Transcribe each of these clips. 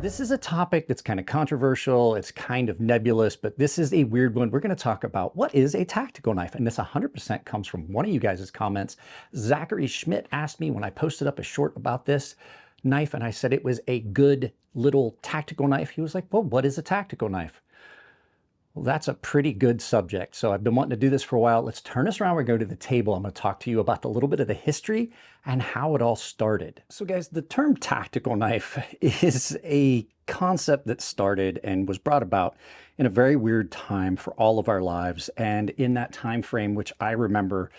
This is a topic that's kind of controversial. It's kind of nebulous, but this is a weird one. We're going to talk about what is a tactical knife. And this 100% comes from one of you guys' comments. Zachary Schmidt asked me when I posted up a short about this knife, and I said it was a good little tactical knife. He was like, well, what is a tactical knife? Well, that's a pretty good subject. So I've been wanting to do this for a while. Let's turn this around. We're going to go to the table. I'm going to talk to you about a little bit of the history and how it all started. So guys, the term tactical knife is a concept that started and was brought about in a very weird time for all of our lives. And in that time frame, which I remember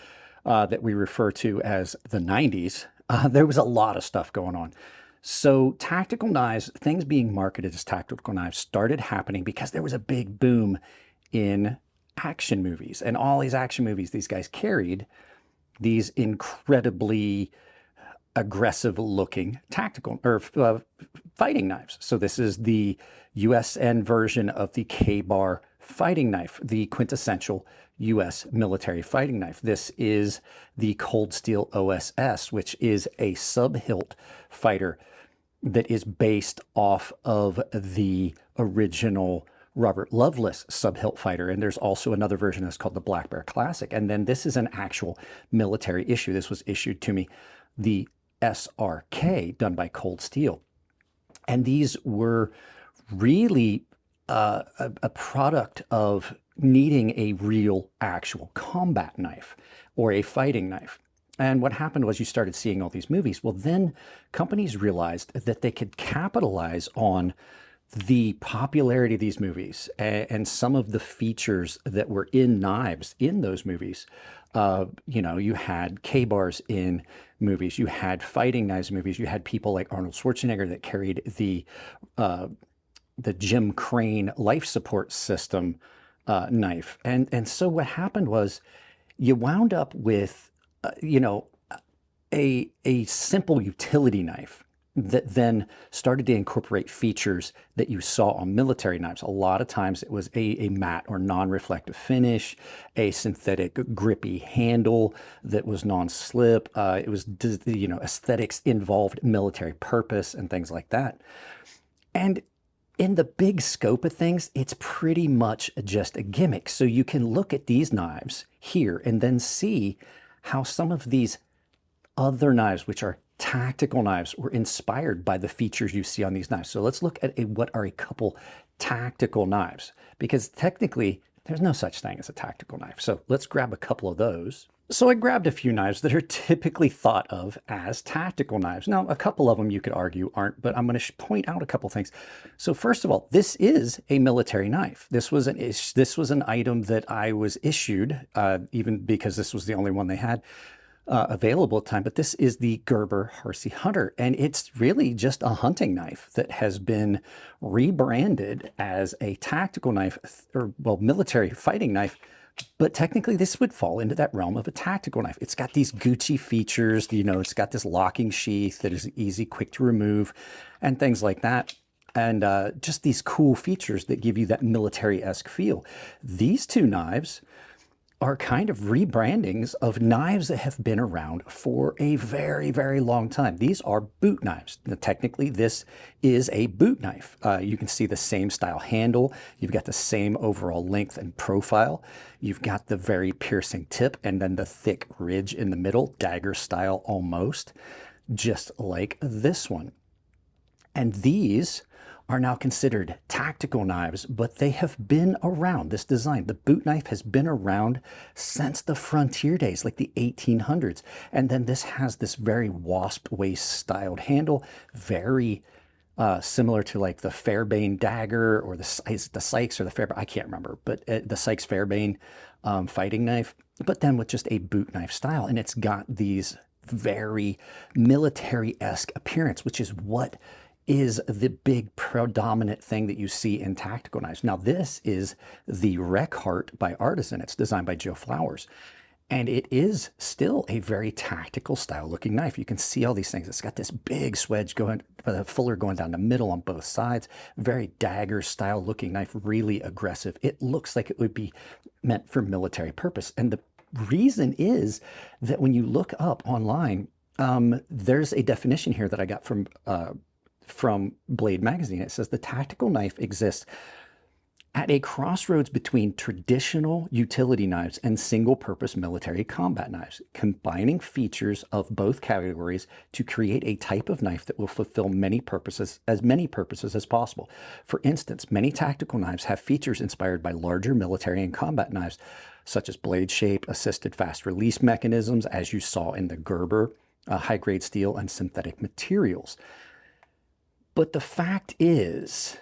that we refer to as the 90s, there was a lot of stuff going on. So tactical knives, things being marketed as tactical knives, started happening because there was a big boom in action movies. And all these action movies, these guys carried these incredibly aggressive looking tactical or fighting knives. So this is the USN version of the K-bar fighting knife, the quintessential US military fighting knife. This is the Cold Steel OSS, which is a sub-hilt fighter that is based off of the original Robert Loveless sub-hilt fighter. And there's also another version that's called the Black Bear Classic. And then this is an actual military issue. This was issued to me, the SRK, done by Cold Steel. And these were really a product of needing a real actual combat knife or a fighting knife. And what happened was you started seeing all these movies. Well, then companies realized that they could capitalize on the popularity of these movies and some of the features that were in knives in those movies. You know, you had K-bars in movies, you had fighting knives in movies, you had people like Arnold Schwarzenegger that carried the Jim Crane life support system knife. And so what happened was you wound up with you know, a simple utility knife that then started to incorporate features that you saw on military knives. A lot of times it was a matte or non-reflective finish, a synthetic grippy handle that was non-slip. It was, you know, aesthetics involved military purpose and things like that. And in the big scope of things, it's pretty much just a gimmick. So you can look at these knives here and then see how some of these other knives, which are tactical knives, were inspired by the features you see on these knives. So let's look at what are a couple tactical knives, because technically there's no such thing as a tactical knife. So let's grab a couple of those. So I grabbed a few knives that are typically thought of as tactical knives. Now, a couple of them you could argue aren't, but I'm going to point out a couple things. So first of all, this is a military knife. This was an item that I was issued, even because this was the only one they had available at the time. But this is the Gerber Harsey Hunter, and it's really just a hunting knife that has been rebranded as a tactical knife, or well, military fighting knife. But technically this would fall into that realm of a tactical knife. It's got these Gucci features, you know, it's got this locking sheath that is easy, quick to remove and things like that. And just these cool features that give you that military-esque feel. These two knives are kind of rebrandings of knives that have been around for a very, very long time. These are boot knives. Now, technically, this is a boot knife. You can see the same style handle. You've got the same overall length and profile. You've got the very piercing tip and then the thick ridge in the middle, dagger style almost, just like this one. And these are now considered tactical knives, but they have been around. This design, the boot knife, has been around since the frontier days, like the 1800s. And then this has this very wasp waist styled handle, very similar to like the Fairbairn dagger or the Sykes or the Fairbairn, I can't remember, but the Sykes Fairbairn fighting knife, but then with just a boot knife style. And it's got these very military-esque appearance, which is what is the big predominant thing that you see in tactical knives. Now, this is the Reckart by Artisan. It's designed by Joe Flowers. And it is still a very tactical style looking knife. You can see all these things. It's got this big swedge going, fuller going down the middle on both sides. Very dagger style looking knife, really aggressive. It looks like it would be meant for military purpose. And the reason is that when you look up online, there's a definition here that I got from from Blade Magazine. It says the tactical knife exists at a crossroads between traditional utility knives and single-purpose military combat knives, combining features of both categories to create a type of knife that will fulfill many purposes as possible. For instance, many tactical knives have features inspired by larger military and combat knives, such as blade shape, assisted fast release mechanisms, as you saw in the Gerber, high-grade steel, and synthetic materials. But the fact is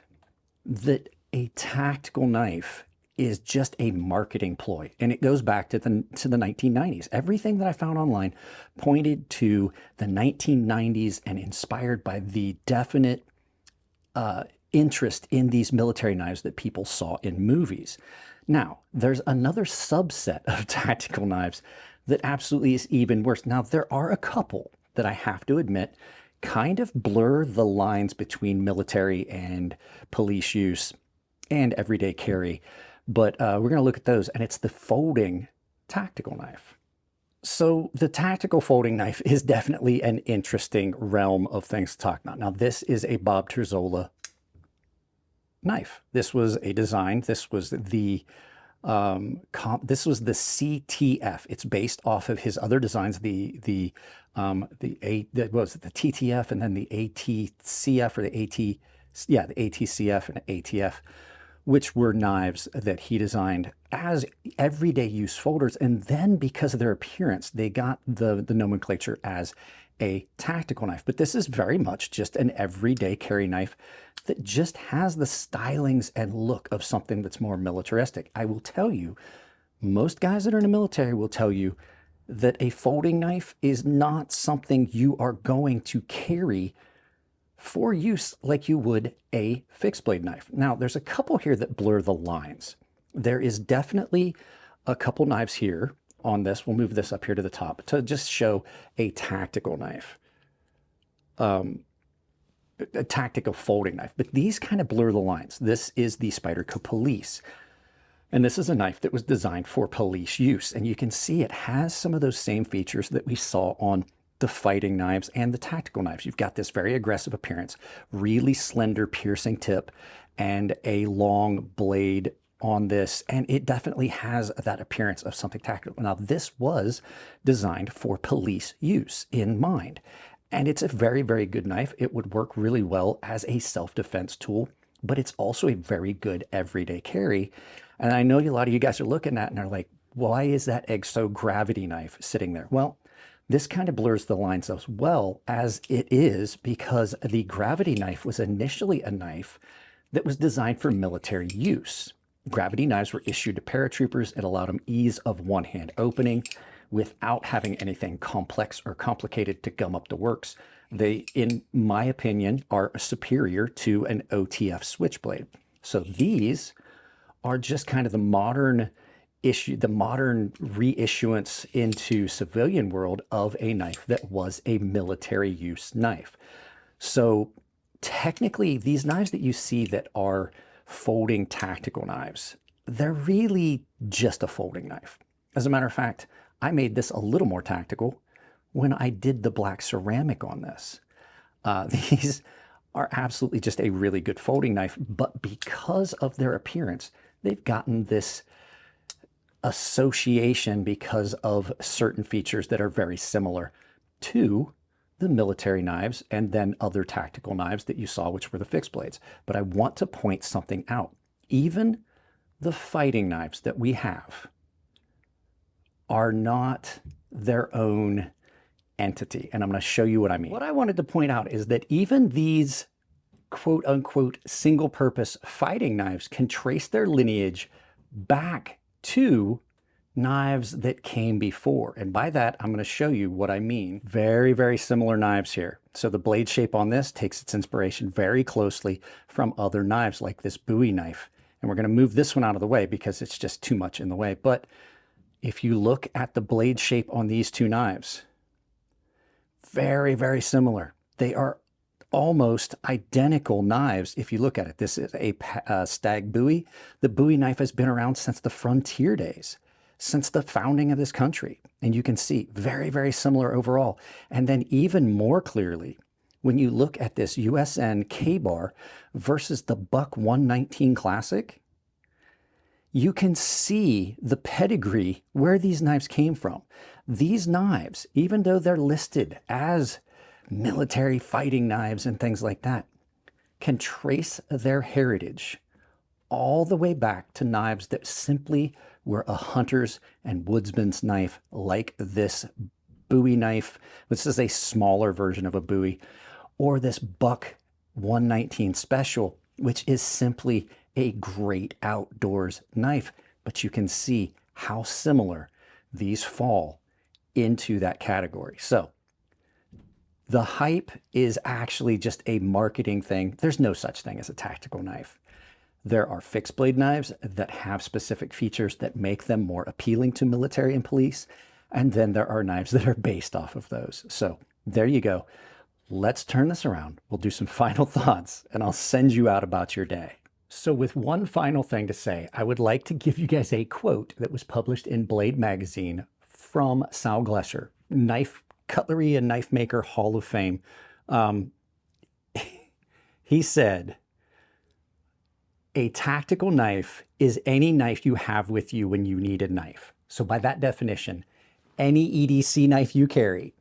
that a tactical knife is just a marketing ploy, and it goes back to the 1990s. Everything that I found online pointed to the 1990s and inspired by the definite interest in these military knives that people saw in movies. Now, there's another subset of tactical knives that absolutely is even worse. Now, there are a couple that I have to admit kind of blur the lines between military and police use and everyday carry, but we're going to look at those, and it's the folding tactical knife. So the tactical folding knife is definitely an interesting realm of things to talk about. Now, this is a Bob Terzola knife. This was a design. This was the CTF. It's based off of his other designs, the TTF and then the ATCF or the ATCF and ATF, which were knives that he designed as everyday use folders. And then because of their appearance, they got the nomenclature as a tactical knife. But this is very much just an everyday carry knife that just has the stylings and look of something that's more militaristic. I will tell you, most guys that are in the military will tell you that a folding knife is not something you are going to carry for use like you would a fixed blade knife. Now, there's a couple here that blur the lines. There is definitely a couple knives here on this. We'll move this up here to the top to just show a tactical knife, a tactical folding knife. But these kind of blur the lines. This is the Spyderco Police. And this is a knife that was designed for police use. And you can see it has some of those same features that we saw on the fighting knives and the tactical knives. You've got this very aggressive appearance, really slender piercing tip, and a long blade on this. And it definitely has that appearance of something tactical. Now, this was designed for police use in mind. And it's a very, very good knife. It would work really well as a self-defense tool, but it's also a very good everyday carry. And I know a lot of you guys are looking at it and are like, why is that Exo gravity knife sitting there? Well, this kind of blurs the lines as well, as it is because the gravity knife was initially a knife that was designed for military use. Gravity knives were issued to paratroopers. It allowed them ease of one-hand opening without having anything complex or complicated to gum up the works. They, in my opinion, are superior to an OTF switchblade. So these are just kind of the modern issue, the modern reissuance into civilian world of a knife that was a military use knife. So technically, these knives that you see that are folding tactical knives, they're really just a folding knife. As a matter of fact, I made this a little more tactical when I did the black ceramic on this. These are absolutely just a really good folding knife, but because of their appearance, they've gotten this association because of certain features that are very similar to the military knives and then other tactical knives that you saw, which were the fixed blades. But I want to point something out. Even the fighting knives that we have are not their own entity. And I'm going to show you what I mean. What I wanted to point out is that even these quote unquote single purpose fighting knives can trace their lineage back to knives that came before. And by that, I'm going to show you what I mean. Very, very similar knives here. So the blade shape on this takes its inspiration very closely from other knives like this Bowie knife. And we're going to move this one out of the way because it's just too much in the way. But if you look at the blade shape on these two knives, very, very similar. They are almost identical knives if you look at it. This is a Stag Bowie. The Bowie knife has been around since the frontier days, since the founding of this country. And you can see very, very similar overall. And then even more clearly, when you look at this USN K-bar versus the Buck 119 Classic, you can see the pedigree where these knives came from. These knives, even though they're listed as military fighting knives and things like that, can trace their heritage all the way back to knives that simply were a hunter's and woodsman's knife, like this Bowie knife. This is a smaller version of a Bowie, or this Buck 119 Special, which is simply a great outdoors knife. But you can see how similar these fall into that category. So the hype is actually just a marketing thing. There's no such thing as a tactical knife. There are fixed blade knives that have specific features that make them more appealing to military and police. And then there are knives that are based off of those. So there you go. Let's turn this around. We'll do some final thoughts and I'll send you out about your day. So with one final thing to say, I would like to give you guys a quote that was published in Blade magazine from Sal Glesher, knife cutlery and knife maker Hall of Fame. He said, "A tactical knife is any knife you have with you when you need a knife." So by that definition, any EDC knife you carry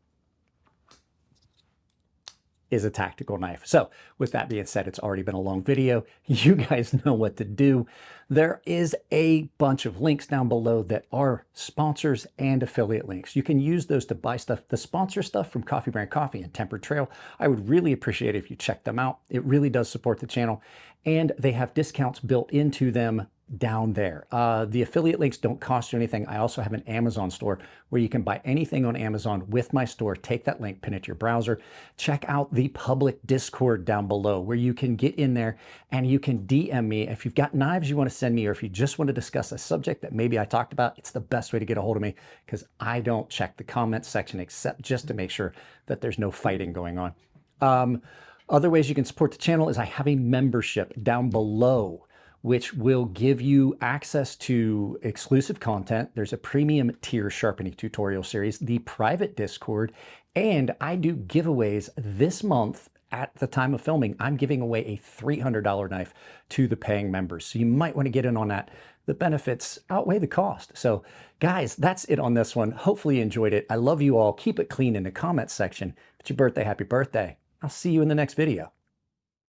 is a tactical knife. So with that being said, it's already been a long video. You guys know what to do. There is a bunch of links down below that are sponsors and affiliate links. You can use those to buy stuff. The sponsor stuff from Coffee Brand Coffee and Tempered Trail, I would really appreciate it if you check them out. It really does support the channel, and they have discounts built into them down there. The affiliate links don't cost you anything. I also have an Amazon store where you can buy anything on Amazon with my store. Take that link, pin it to your browser. Check out the public Discord down below where you can get in there and you can DM me. If you've got knives you want to send me, or if you just want to discuss a subject that maybe I talked about, it's the best way to get a hold of me because I don't check the comments section except just to make sure that there's no fighting going on. Other ways you can support the channel is I have a membership down below, which will give you access to exclusive content. There's a premium tier sharpening tutorial series, the private Discord, and I do giveaways this month. At the time of filming, I'm giving away a $300 knife to the paying members. So you might want to get in on that. The benefits outweigh the cost. So guys, that's it on this one. Hopefully you enjoyed it. I love you all. Keep it clean in the comments section. If it's your birthday, happy birthday. I'll see you in the next video.